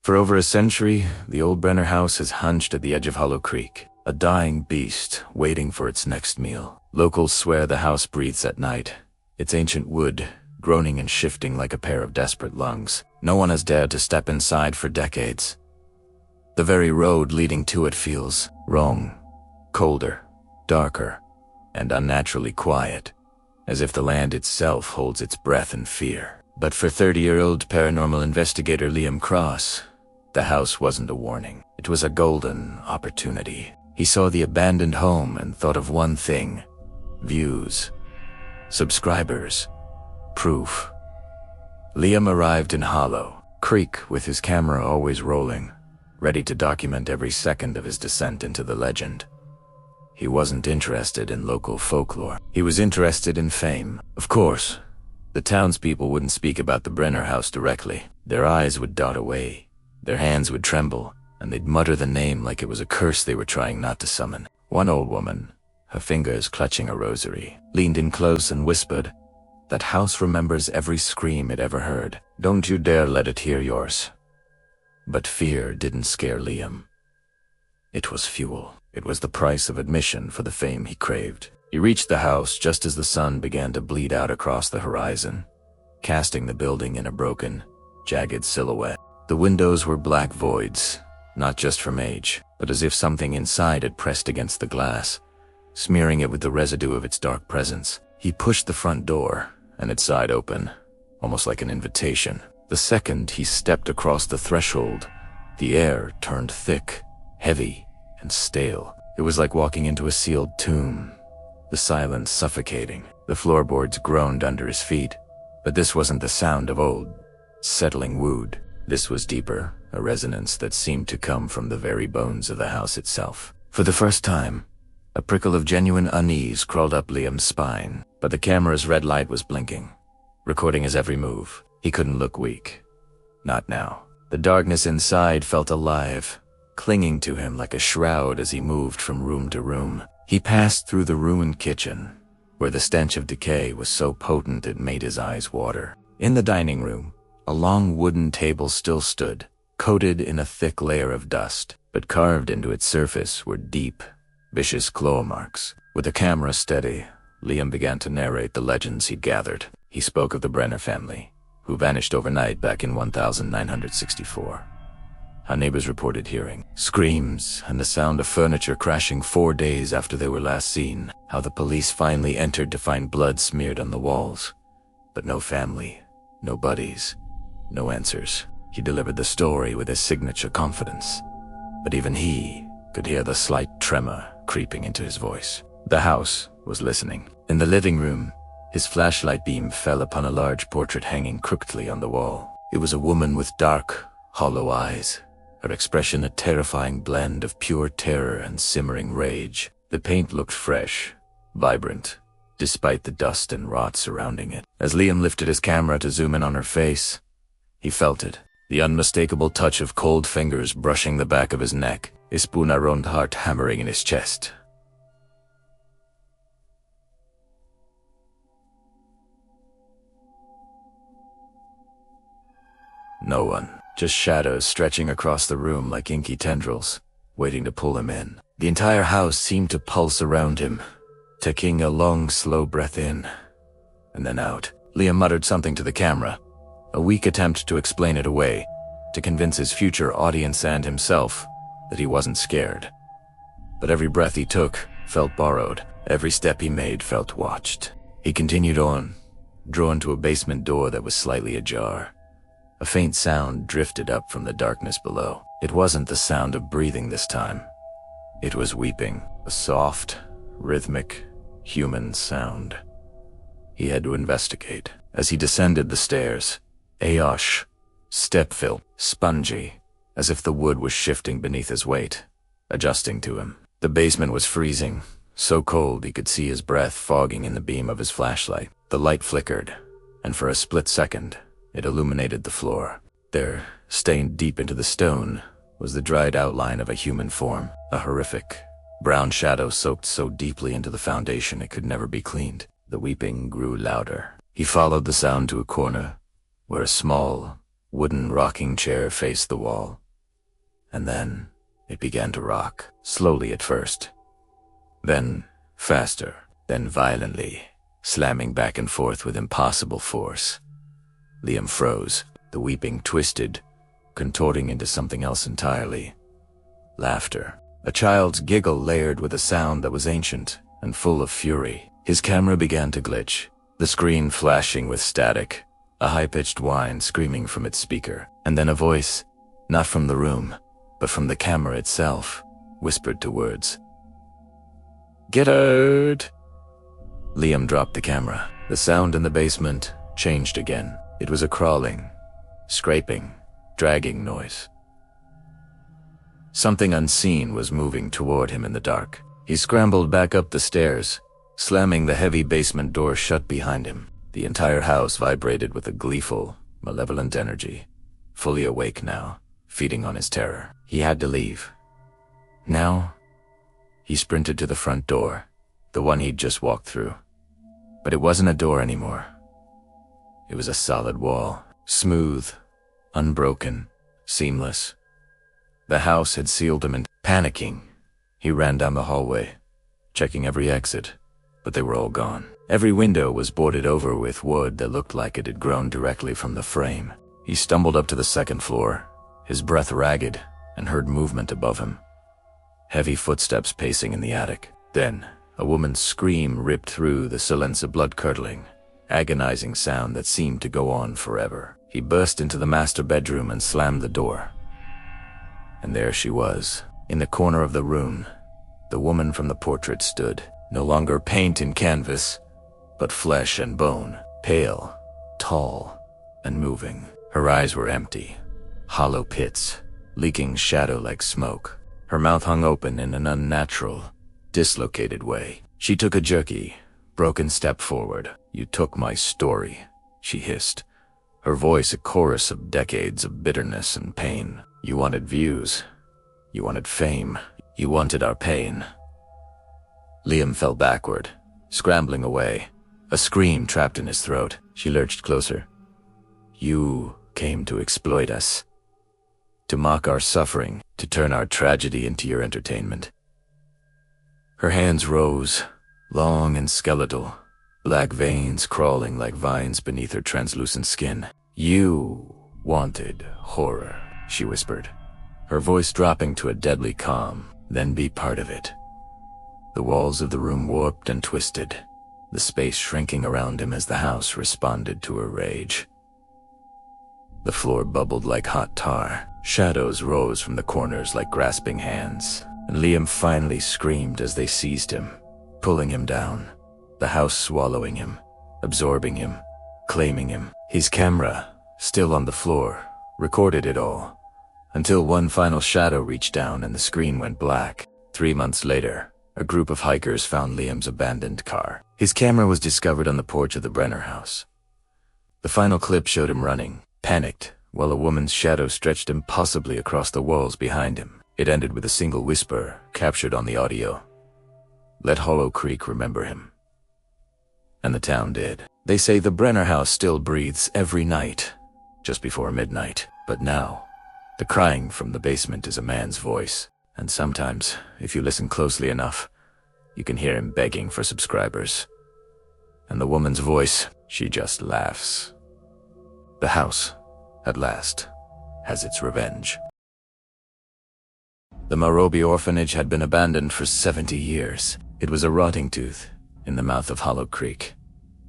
For over a century, the old Brenner house has hunched at the edge of Hollow Creek, a dying beast waiting for its next meal. Locals swear the house breathes at night, its ancient wood groaning and shifting like a pair of desperate lungs. No one has dared to step inside for decades. The very road leading to it feels wrong, colder, darker, and unnaturally quiet, as if the land itself holds its breath in fear. But for 30-year-old paranormal investigator Liam Cross, the house wasn't a warning. It was a golden opportunity. He saw the abandoned home and thought of one thing: views, subscribers, proof. Liam arrived in Hollow Creek with his camera always rolling, ready to document every second of his descent into the legend. He wasn't interested in local folklore. He was interested in fame. Of course, the townspeople wouldn't speak about the Brenner house directly. Their eyes would dart away, their hands would tremble, and they'd mutter the name like it was a curse they were trying not to summon. One old woman, her fingers clutching a rosary, leaned in close and whispered, "That house remembers every scream it ever heard. Don't you dare let it hear yours." But fear didn't scare Liam. It was fuel. It was the price of admission for the fame he craved. He reached the house just as the sun began to bleed out across the horizon, casting the building in a broken, jagged silhouette. The windows were black voids, not just from age, but as if something inside had pressed against the glass, smearing it with the residue of its dark presence. He pushed the front door, and it sighed open, almost like an invitation. The second he stepped across the threshold, the air turned thick, heavy, and stale. It was like walking into a sealed tomb, the silence suffocating. The floorboards groaned under his feet, but this wasn't the sound of old, settling wood. This was deeper, a resonance that seemed to come from the very bones of the house itself. For the first time, a prickle of genuine unease crawled up Liam's spine, but the camera's red light was blinking, recording his every move. He couldn't look weak. Not now. The darkness inside felt alive, clinging to him like a shroud as he moved from room to room. He passed through the ruined kitchen, where the stench of decay was so potent it made his eyes water. In the dining room, a long wooden table still stood, coated in a thick layer of dust, but carved into its surface were deep, vicious claw marks. With the camera steady, Liam began to narrate the legends he'd gathered. He spoke of the Brenner family, who vanished overnight back in 1964. How neighbors reported hearing screams and the sound of furniture crashing 4 days after they were last seen. How the police finally entered to find blood smeared on the walls. But no family, no buddies, no answers. He delivered the story with his signature confidence, but even he could hear the slight tremor creeping into his voice. The house was listening. In the living room, his flashlight beam fell upon a large portrait hanging crookedly on the wall. It was a woman with dark, hollow eyes, her expression a terrifying blend of pure terror and simmering rage. The paint looked fresh, vibrant, despite the dust and rot surrounding it. As Liam lifted his camera to zoom in on her face, he felt it, the unmistakable touch of cold fingers brushing the back of his neck, his Spunarond heart hammering in his chest. No one. Just shadows stretching across the room like inky tendrils, waiting to pull him in. The entire house seemed to pulse around him, taking a long, slow breath in, and then out. Liam muttered something to the camera, a weak attempt to explain it away, to convince his future audience and himself that he wasn't scared. But every breath he took felt borrowed. Every step he made felt watched. He continued on, drawn to a basement door that was slightly ajar. A faint sound drifted up from the darkness below. It wasn't the sound of breathing this time. It was weeping, a soft, rhythmic, human sound. He had to investigate. As he descended the stairs, Ayosh, step-filled, spongy, as if the wood was shifting beneath his weight, adjusting to him. The basement was freezing, so cold he could see his breath fogging in the beam of his flashlight. The light flickered, and for a split second, it illuminated the floor. There, stained deep into the stone, was the dried outline of a human form, a horrific, brown shadow soaked so deeply into the foundation it could never be cleaned. The weeping grew louder. He followed the sound to a corner, where a small, wooden rocking chair faced the wall. And then it began to rock, slowly at first. Then faster, then violently, slamming back and forth with impossible force. Liam froze, the weeping twisted, contorting into something else entirely. Laughter. A child's giggle layered with a sound that was ancient and full of fury. His camera began to glitch, the screen flashing with static, a high-pitched whine screaming from its speaker. And then a voice, not from the room, but from the camera itself, whispered two words. "Get out!" Liam dropped the camera. The sound in the basement changed again. It was a crawling, scraping, dragging noise. Something unseen was moving toward him in the dark. He scrambled back up the stairs, slamming the heavy basement door shut behind him. The entire house vibrated with a gleeful, malevolent energy, fully awake now, feeding on his terror. He had to leave. Now, he sprinted to the front door, the one he'd just walked through. But it wasn't a door anymore. It was a solid wall, smooth, unbroken, seamless. The house had sealed him in. Panicking, he ran down the hallway, checking every exit, but they were all gone. Every window was boarded over with wood that looked like it had grown directly from the frame. He stumbled up to the second floor, his breath ragged, and heard movement above him. Heavy footsteps pacing in the attic. Then, a woman's scream ripped through the silence, a blood-curdling, agonizing sound that seemed to go on forever. He burst into the master bedroom and slammed the door. And there she was. In the corner of the room, the woman from the portrait stood, no longer paint and canvas, but flesh and bone, pale, tall, and moving. Her eyes were empty, hollow pits, leaking shadow like smoke. Her mouth hung open in an unnatural, dislocated way. She took a jerky, broken step forward. "You took my story," she hissed, her voice a chorus of decades of bitterness and pain. "You wanted views. You wanted fame. You wanted our pain." Liam fell backward, scrambling away, a scream trapped in his throat. She lurched closer. "You came to exploit us, to mock our suffering, to turn our tragedy into your entertainment." Her hands rose, long and skeletal, black veins crawling like vines beneath her translucent skin. "You wanted horror," she whispered, her voice dropping to a deadly calm. "Then be part of it." The walls of the room warped and twisted, the space shrinking around him as the house responded to her rage. The floor bubbled like hot tar. Shadows rose from the corners like grasping hands, and Liam finally screamed as they seized him, pulling him down, the house swallowing him, absorbing him, claiming him. His camera, still on the floor, recorded it all, until one final shadow reached down and the screen went black. 3 months later, a group of hikers found Liam's abandoned car. His camera was discovered on the porch of the Brenner house. The final clip showed him running, panicked, while a woman's shadow stretched impossibly across the walls behind him. It ended with a single whisper, captured on the audio. "Let Hollow Creek remember him." And the town did. They say the Brenner house still breathes every night, just before midnight. But now, the crying from the basement is a man's voice. And sometimes, if you listen closely enough, you can hear him begging for subscribers. And the woman's voice, she just laughs. The house, at last, has its revenge. The Marobi orphanage had been abandoned for 70 years. It was a rotting tooth in the mouth of Hollow Creek,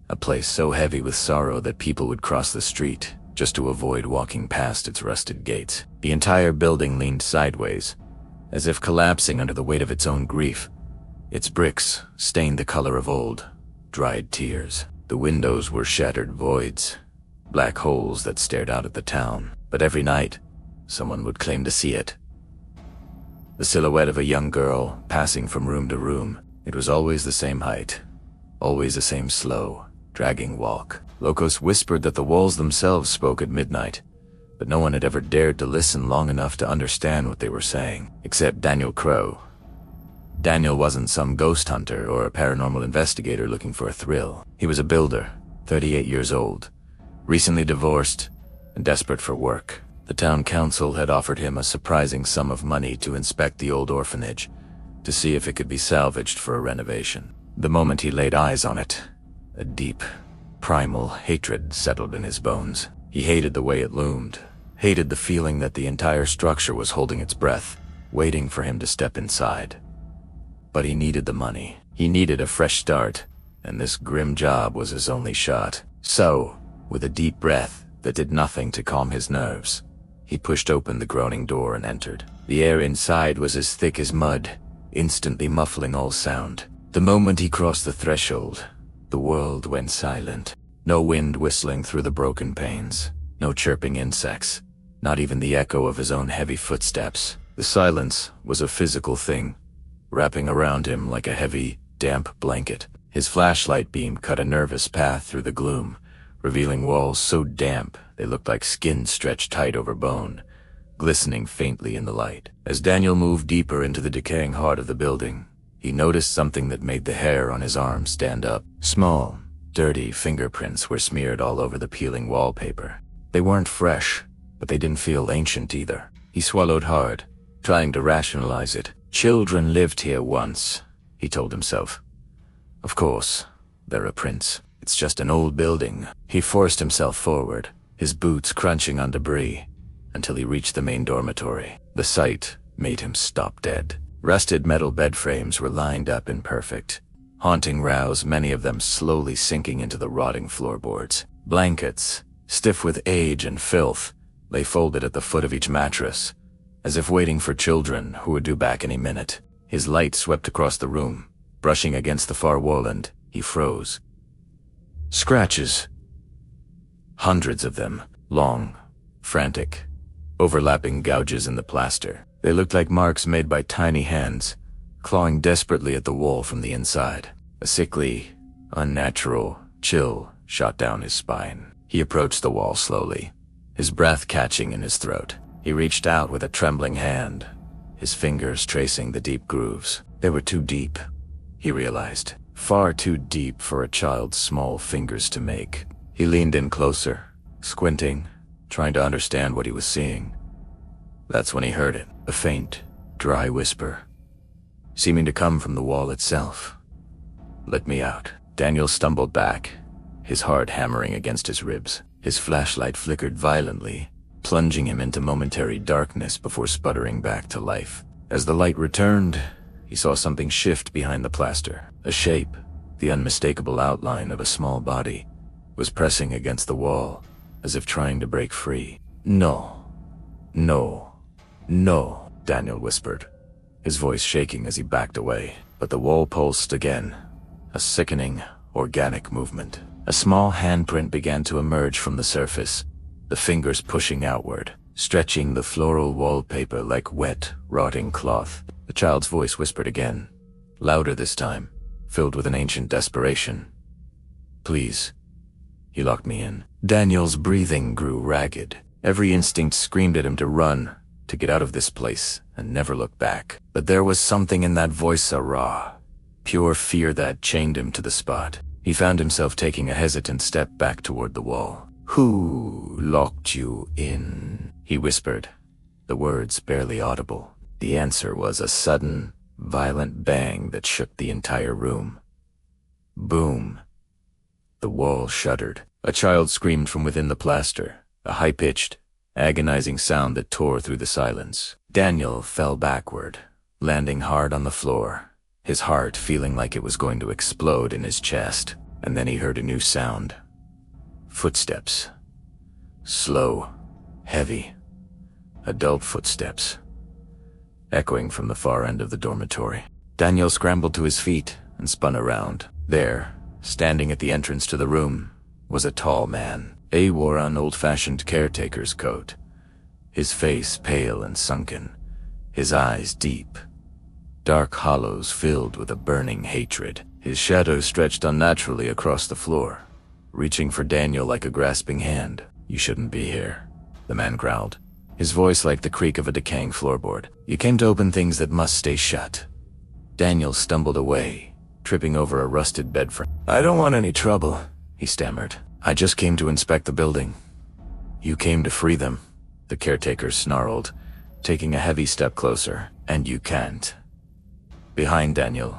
a place so heavy with sorrow that people would cross the street just to avoid walking past its rusted gates. The entire building leaned sideways, as if collapsing under the weight of its own grief. Its bricks stained the color of old, dried tears. The windows were shattered voids, black holes that stared out at the town. But every night, someone would claim to see it. The silhouette of a young girl passing from room to room. It was always the same height, always the same slow, dragging walk. Locals whispered that the walls themselves spoke at midnight, but no one had ever dared to listen long enough to understand what they were saying, except Daniel Crow. Daniel wasn't some ghost hunter or a paranormal investigator looking for a thrill. He was a builder, 38 years old, recently divorced, and desperate for work. The town council had offered him a surprising sum of money to inspect the old orphanage, to see if it could be salvaged for a renovation. The moment he laid eyes on it, a deep, primal hatred settled in his bones. He hated the way it loomed, hated the feeling that the entire structure was holding its breath, waiting for him to step inside. But he needed the money. He needed a fresh start, and this grim job was his only shot. So, with a deep breath that did nothing to calm his nerves, he pushed open the groaning door and entered. The air inside was as thick as mud, instantly muffling all sound. The moment he crossed the threshold, the world went silent. No wind whistling through the broken panes, no chirping insects, not even the echo of his own heavy footsteps. The silence was a physical thing, wrapping around him like a heavy, damp blanket. His flashlight beam cut a nervous path through the gloom, revealing walls so damp they looked like skin stretched tight over bone, glistening faintly in the light. As Daniel moved deeper into the decaying heart of the building, he noticed something that made the hair on his arm stand up. Small, dirty fingerprints were smeared all over the peeling wallpaper. They weren't fresh, but they didn't feel ancient either. He swallowed hard, trying to rationalize it. Children lived here once, he told himself. Of course, there are prints. It's just an old building. He forced himself forward, his boots crunching on debris, until he reached the main dormitory. The sight made him stop dead. Rusted metal bed frames were lined up in perfect, haunting rows, many of them slowly sinking into the rotting floorboards. Blankets, stiff with age and filth, lay folded at the foot of each mattress, as if waiting for children who would due back any minute. His light swept across the room, brushing against the far wall, and he froze. Scratches. Hundreds of them, long, frantic, overlapping gouges in the plaster. They looked like marks made by tiny hands, clawing desperately at the wall from the inside. A sickly, unnatural chill shot down his spine. He approached the wall slowly, his breath catching in his throat. He reached out with a trembling hand, his fingers tracing the deep grooves. They were too deep, he realized. Far too deep for a child's small fingers to make. He leaned in closer, squinting, trying to understand what he was seeing. That's when he heard it, a faint, dry whisper, seeming to come from the wall itself. "Let me out." Daniel stumbled back, his heart hammering against his ribs. His flashlight flickered violently, plunging him into momentary darkness before sputtering back to life. As the light returned, he saw something shift behind the plaster. A shape, the unmistakable outline of a small body, was pressing against the wall, as if trying to break free. "No, no, no," Daniel whispered, his voice shaking as he backed away. But the wall pulsed again, a sickening, organic movement. A small handprint began to emerge from the surface, the fingers pushing outward, stretching the floral wallpaper like wet, rotting cloth. The child's voice whispered again, louder this time, filled with an ancient desperation. "Please." He locked me in. Daniel's breathing grew ragged. Every instinct screamed at him to run, to get out of this place and never look back. But there was something in that voice, so raw, pure fear that chained him to the spot. He found himself taking a hesitant step back toward the wall. "Who locked you in?" he whispered, the words barely audible. The answer was a sudden, violent bang that shook the entire room. Boom. The wall shuddered. A child screamed from within the plaster, a high-pitched, agonizing sound that tore through the silence. Daniel fell backward, landing hard on the floor, his heart feeling like it was going to explode in his chest. And then he heard a new sound. Footsteps. Slow, heavy, adult footsteps, echoing from the far end of the dormitory. Daniel scrambled to his feet and spun around. There, standing at the entrance to the room, was a tall man. He wore an old-fashioned caretaker's coat, his face pale and sunken, his eyes deep, dark hollows filled with a burning hatred. His shadow stretched unnaturally across the floor, reaching for Daniel like a grasping hand. "You shouldn't be here," the man growled, his voice like the creak of a decaying floorboard. "You came to open things that must stay shut." Daniel stumbled away, tripping over a rusted bed frame. "I don't want any trouble," he stammered. "I just came to inspect the building." You came to free them, the caretaker snarled, taking a heavy step closer. And you can't. Behind Daniel,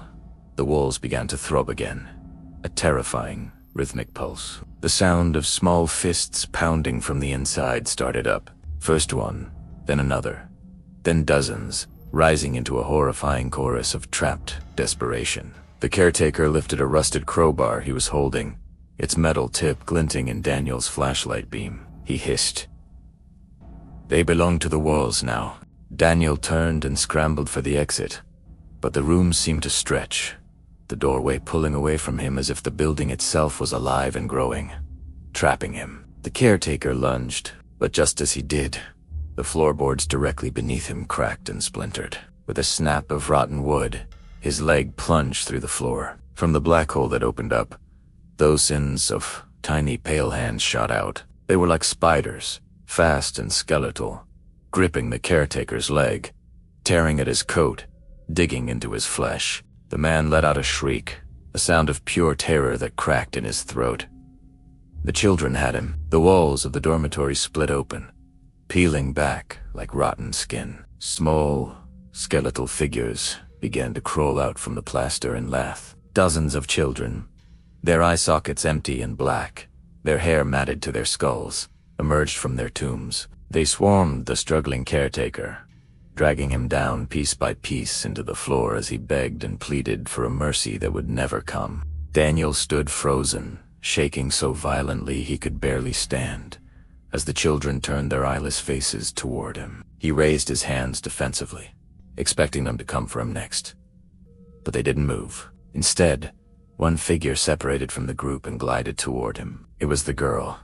the walls began to throb again, a terrifying, rhythmic pulse. The sound of small fists pounding from the inside started up. First one, then another, then dozens, rising into a horrifying chorus of trapped desperation. The caretaker lifted a rusted crowbar he was holding, its metal tip glinting in Daniel's flashlight beam. He hissed. They belong to the walls now. Daniel turned and scrambled for the exit, but the room seemed to stretch, the doorway pulling away from him as if the building itself was alive and growing, trapping him. The caretaker lunged, but just as he did, the floorboards directly beneath him cracked and splintered. With a snap of rotten wood, his leg plunged through the floor. From the black hole that opened up, dozens of tiny pale hands shot out. They were like spiders, fast and skeletal, gripping the caretaker's leg, tearing at his coat, digging into his flesh. The man let out a shriek, a sound of pure terror that cracked in his throat. The children had him. The walls of the dormitory split open, peeling back like rotten skin. Small, skeletal figures began to crawl out from the plaster and lath. Dozens of children, their eye sockets empty and black, their hair matted to their skulls, emerged from their tombs. They swarmed the struggling caretaker, dragging him down piece by piece into the floor as he begged and pleaded for a mercy that would never come. Daniel stood frozen, shaking so violently he could barely stand, as the children turned their eyeless faces toward him. He raised his hands defensively, expecting them to come for him next. But they didn't move. Instead, one figure separated from the group and glided toward him. It was the girl,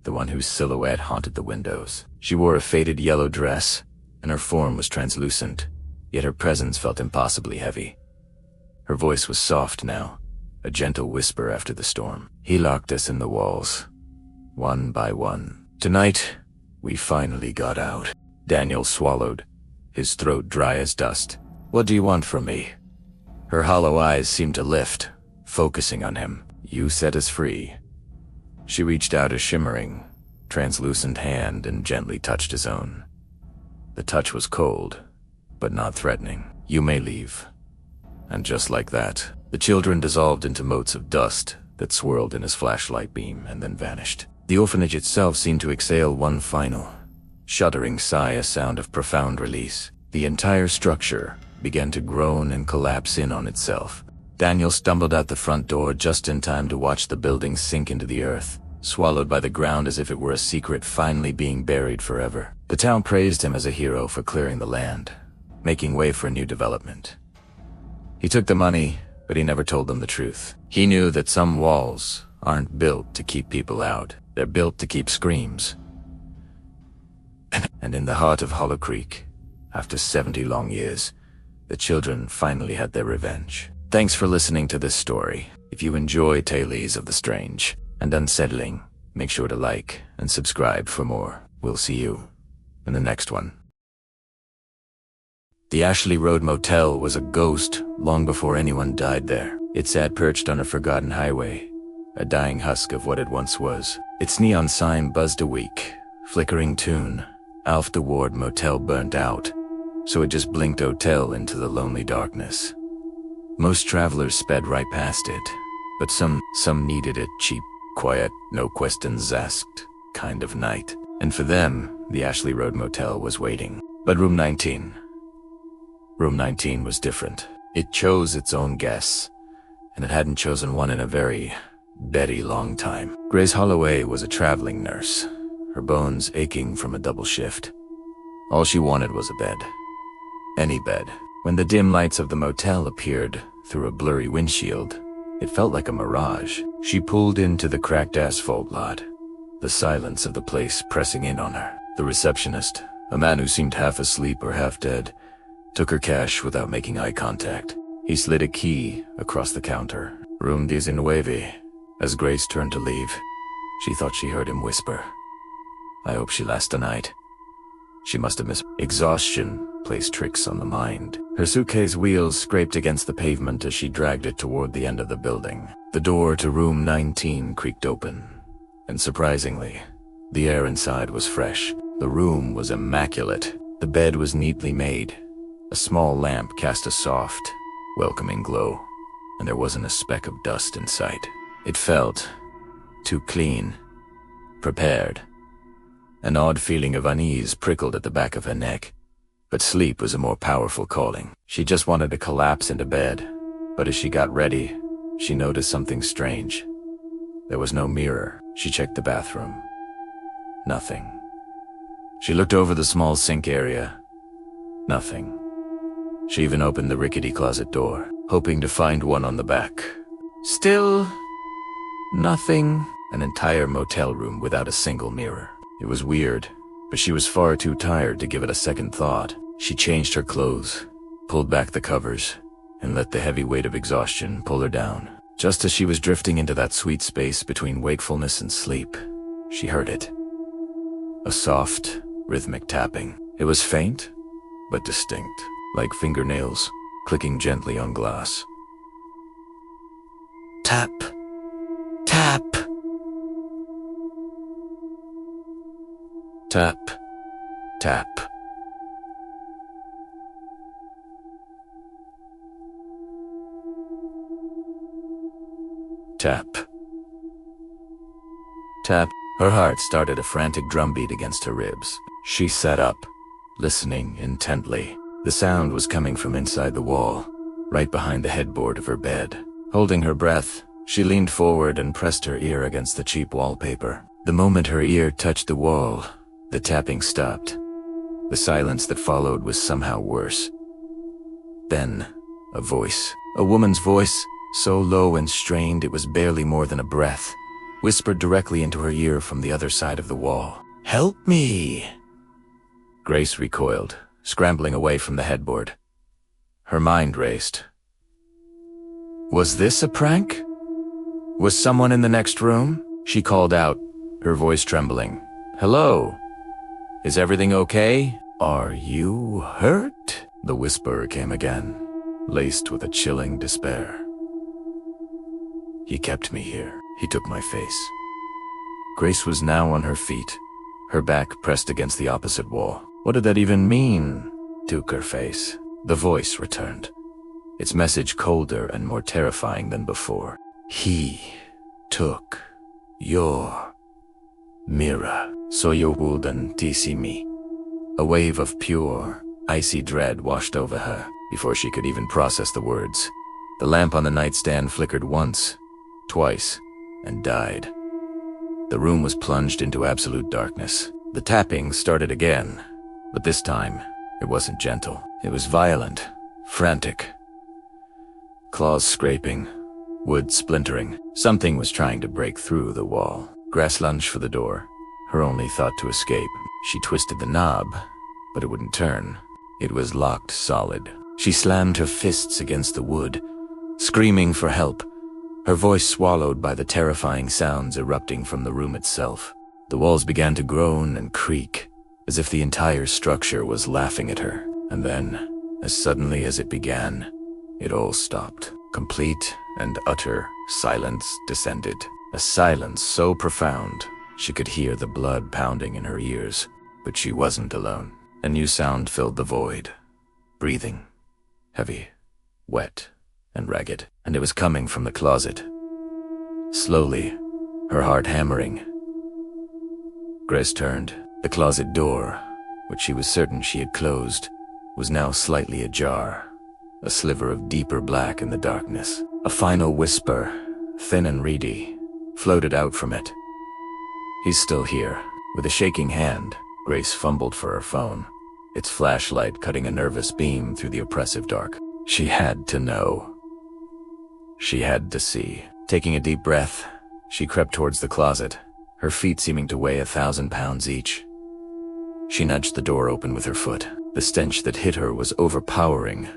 the one whose silhouette haunted the windows. She wore a faded yellow dress, and her form was translucent, yet her presence felt impossibly heavy. Her voice was soft now, a gentle whisper after the storm. He locked us in the walls, one by one. Tonight, we finally got out. Daniel swallowed, his throat dry as dust. What do you want from me? Her hollow eyes seemed to lift, focusing on him. You set us free. She reached out a shimmering, translucent hand and gently touched his own. The touch was cold, but not threatening. You may leave. And just like that, the children dissolved into motes of dust that swirled in his flashlight beam and then vanished. The orphanage itself seemed to exhale one final, shuddering sigh, a sound of profound release. The entire structure began to groan and collapse in on itself. Daniel stumbled out the front door just in time to watch the building sink into the earth, swallowed by the ground as if it were a secret finally being buried forever. The town praised him as a hero for clearing the land, making way for new development. He took the money, but he never told them the truth. He knew that some walls aren't built to keep people out. They're built to keep screams. And in the heart of Hollow Creek, after 70 long years, the children finally had their revenge. Thanks for listening to this story. If you enjoy tales of the strange and unsettling, make sure to like and subscribe for more. We'll see you in the next one. The Ashley Road Motel was a ghost long before anyone died there. It sat perched on a forgotten highway, a dying husk of what it once was. Its neon sign buzzed a weak, flickering tune. Alf the Ward Motel burnt out, so it just blinked hotel into the lonely darkness. Most travelers sped right past it, but some needed a cheap, quiet, no questions asked kind of night. And for them, the Ashley Road Motel was waiting. But Room 19 was different. It chose its own guests, and it hadn't chosen one in a very long time. Grace Holloway was a traveling nurse, her bones aching from a double shift. All she wanted was a bed. Any bed. When the dim lights of the motel appeared through a blurry windshield, it felt like a mirage. She pulled into the cracked asphalt lot, the silence of the place pressing in on her. The receptionist, a man who seemed half asleep or half dead, took her cash without making eye contact. He slid a key across the counter. Room 19. As Grace turned to leave, she thought she heard him whisper, "I hope she lasts the night." She must have missed. Exhaustion plays tricks on the mind. Her suitcase wheels scraped against the pavement as she dragged it toward the end of the building. The door to Room 19 creaked open, and surprisingly, The air inside was fresh. The room was immaculate. The bed was neatly made. A small lamp cast a soft, welcoming glow, and there wasn't a speck of dust in sight. It felt too clean, prepared. An odd feeling of unease prickled at the back of her neck, but sleep was a more powerful calling. She just wanted to collapse into bed, but as she got ready, she noticed something strange. There was no mirror. She checked the bathroom. Nothing. She looked over the small sink area. Nothing. She even opened the rickety closet door, hoping to find one on the back. Still nothing. An entire motel room without a single mirror. It was weird, but she was far too tired to give it a second thought. She changed her clothes, pulled back the covers, and let the heavy weight of exhaustion pull her down. Just as she was drifting into that sweet space between wakefulness and sleep, she heard it. A soft, rhythmic tapping. It was faint, but distinct, like fingernails clicking gently on glass. Tap, tap. Tap, tap. Tap. Tap. Her heart started a frantic drumbeat against her ribs. She sat up, listening intently. The sound was coming from inside the wall, right behind the headboard of her bed. Holding her breath, she leaned forward and pressed her ear against the cheap wallpaper. The moment her ear touched the wall, the tapping stopped. The silence that followed was somehow worse. Then, a voice. A woman's voice, so low and strained it was barely more than a breath, whispered directly into her ear from the other side of the wall. "Help me!" Grace recoiled, scrambling away from the headboard. Her mind raced. Was this a prank? Was someone in the next room? She called out, her voice trembling. "Hello? Is everything okay? Are you hurt?" The whisper came again, laced with a chilling despair. "He kept me here. He took my face." Grace was now on her feet, her back pressed against the opposite wall. What did that even mean? Took her face. The voice returned, its message colder and more terrifying than before. "He took your mirror. So you wouldn't see me." A wave of pure, icy dread washed over her before she could even process the words. The lamp on the nightstand flickered once, twice, and died. The room was plunged into absolute darkness. The tapping started again, but this time, it wasn't gentle. It was violent, frantic. Claws scraping, wood splintering. Something was trying to break through the wall. Grace lunged for the door, her only thought to escape. She twisted the knob, but it wouldn't turn. It was locked solid. She slammed her fists against the wood, screaming for help, her voice swallowed by the terrifying sounds erupting from the room itself. The walls began to groan and creak, as if the entire structure was laughing at her. And then, as suddenly as it began, it all stopped. Complete and utter silence descended. A silence so profound, she could hear the blood pounding in her ears. But she wasn't alone. A new sound filled the void. Breathing. Heavy, wet, and ragged. And it was coming from the closet. Slowly, her heart hammering. Grace turned. The closet door, which she was certain she had closed, was now slightly ajar. A sliver of deeper black in the darkness. A final whisper, thin and reedy, floated out from it. "He's still here." With a shaking hand, Grace fumbled for her phone, its flashlight cutting a nervous beam through the oppressive dark. She had to know. She had to see. Taking a deep breath, she crept towards the closet, her feet seeming to weigh 1,000 pounds each. She nudged the door open with her foot. The stench that hit her was overpowering,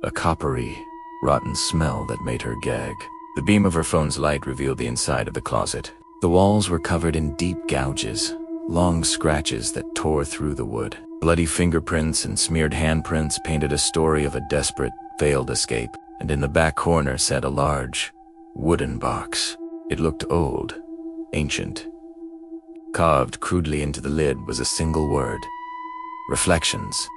a coppery, rotten smell that made her gag. The beam of her phone's light revealed the inside of the closet. The walls were covered in deep gouges, long scratches that tore through the wood. Bloody fingerprints and smeared handprints painted a story of a desperate, failed escape, and in the back corner sat a large, wooden box. It looked old, ancient, Carved crudely into the lid was a single word: reflections.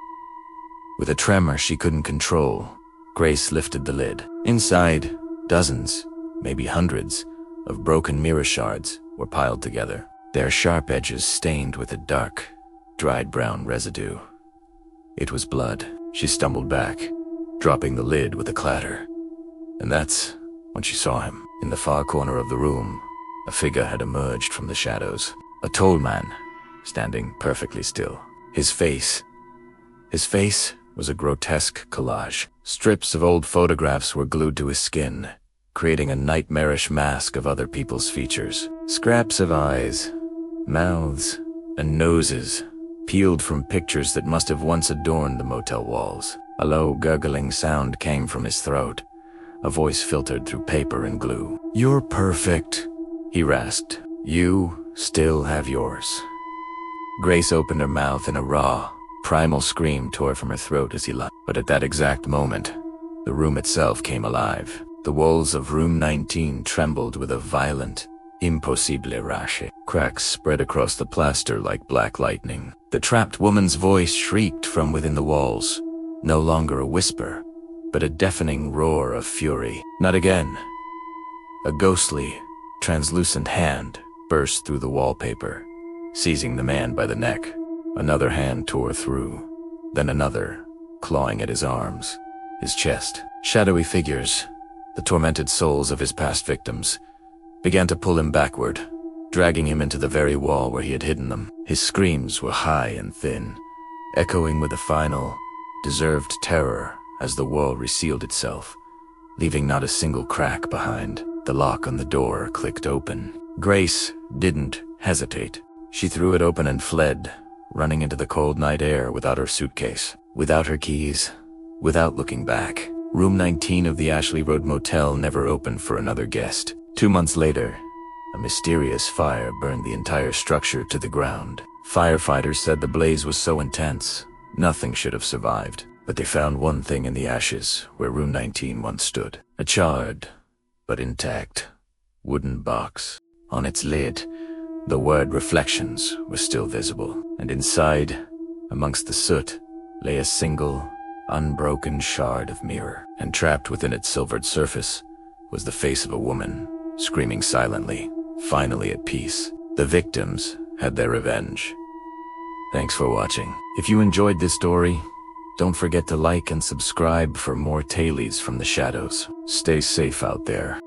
With a tremor she couldn't control, Grace lifted the lid. Inside, dozens, maybe hundreds, of broken mirror shards were piled together, their sharp edges stained with a dark, dried brown residue. It was blood. She stumbled back, dropping the lid with a clatter. And that's when she saw him. In the far corner of the room, a figure had emerged from the shadows. A tall man, standing perfectly still. His face was a grotesque collage. Strips of old photographs were glued to his skin, creating a nightmarish mask of other people's features. Scraps of eyes, mouths, and noses peeled from pictures that must have once adorned the motel walls. A low, gurgling sound came from his throat, a voice filtered through paper and glue. "You're perfect," he rasped. "You still have yours." Grace opened her mouth and a raw, primal scream tore from her throat as he lied. But at that exact moment, the room itself came alive. The walls of room 19 trembled with a violent, impossible rache. Cracks spread across the plaster like black lightning. The trapped woman's voice shrieked from within the walls, no longer a whisper, but a deafening roar of fury. Not again. A ghostly, translucent hand burst through the wallpaper, seizing the man by the neck. Another hand tore through, then another, clawing at his arms, his chest. Shadowy figures, the tormented souls of his past victims, began to pull him backward, dragging him into the very wall where he had hidden them. His screams were high and thin, echoing with a final, deserved terror as the wall resealed itself, leaving not a single crack behind. The lock on the door clicked open. Grace didn't hesitate. She threw it open and fled, running into the cold night air without her suitcase, without her keys, without looking back. Room 19 of the Ashley Road Motel never opened for another guest. 2 months later, a mysterious fire burned the entire structure to the ground. Firefighters said the blaze was so intense, nothing should have survived. But they found one thing in the ashes where room 19 once stood. A charred, but intact, wooden box. On its lid, the word reflections was still visible. And inside, amongst the soot, lay a single, unbroken shard of mirror. And trapped within its silvered surface was the face of a woman, screaming silently, finally at peace. The victims had their revenge. Thanks for watching. If you enjoyed this story, don't forget to like and subscribe for more tales from the shadows. Stay safe out there.